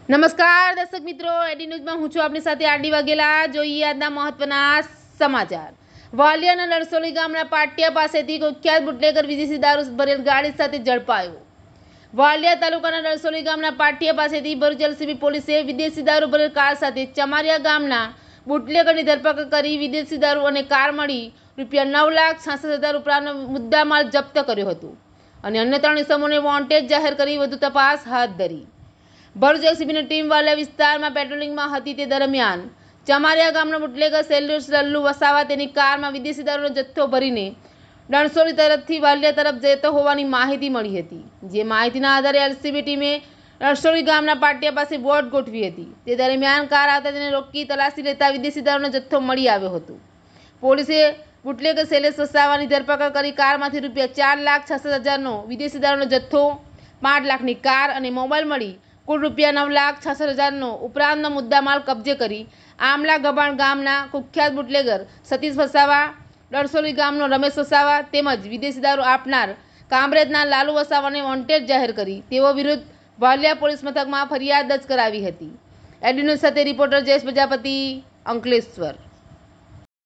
નમસ્કાર દર્શક મિત્રો, એડી ન્યૂઝમાં હું છું આપની સાથે આરડી વાઘેલા. જોઈએ આજના મહત્વના સમાચાર. વાલિયાના નરસોલી ગામના પાટિયા પાસેથી કુખ્યાત બુટલેગર વિદેશી દારૂ ભરેલ ગાડી સાથે ઝડપાયો. વાલિયા તાલુકાના નરસોલી ગામના પાટિયા પાસેથી ભરૂચ એલસીબી પોલીસે વિદેશી દારૂ ભરેલ કાર સાથે ચમારિયા ગામના બુટલેગરની ધરપકડ કરી વિદેશી દારૂ અને કાર મળી ₹9,66,000 ઉપરાંતનો મુદ્દામાલ જપ્ત કર્યો હતો અને અન્ય 3 ઇસમોને વોન્ટેડ જાહેર કરી વધુ તપાસ હાથ ધરી. ભરૂચ એલસીબીની ટીમ વાલિયા વિસ્તારમાં પેટ્રોલિંગમાં હતી તે દરમિયાન ચમારિયા ગામના બુટલેગર સેલ્યુસ લલ્લુ વસાવા તેની કારમાં વિદેશી દારૂનો જથ્થો ભરીને ડણસોલી તરફથી વાલિયા તરફ જતો હોવાની માહિતી મળી હતી. જે માહિતીના આધારે એલસીબી ટીમે ડણસોલી ગામના પાટિયા પાસે બોટ ગોઠવી હતી. તે દરમિયાન કાર આવતા તેને રોકી તલાશી લેતા વિદેશી દારૂનો જથ્થો મળી આવ્યો હતો. પોલીસે બુટલેગર સેલ્યુસ વસાવાની ધરપકડ કરી કારમાંથી ₹4,66,000નો વિદેશી દારૂનો જથ્થો, 5 લાખની કાર અને મોબાઈલ મળી કુલ ₹9,66,000નો ઉપરાંતનો મુદ્દામાલ કબજે કરી આમલા ગભાણ ગામના કુખ્યાત બુટલેગર સતીશ વસાવા, ડણસોલી ગામનો રમેશ વસાવા તેમજ વિદેશી દારૂ આપનાર કામરેજના લાલુ વસાવાને વોન્ટેડ જાહેર કરી તેઓ વિરુદ્ધ વાલિયા પોલીસ મથકમાં ફરિયાદ દર્જ કરાવી હતી. એડી ન્યૂઝ સાથે રિપોર્ટર જયેશ પ્રજાપતિ, અંકલેશ્વર.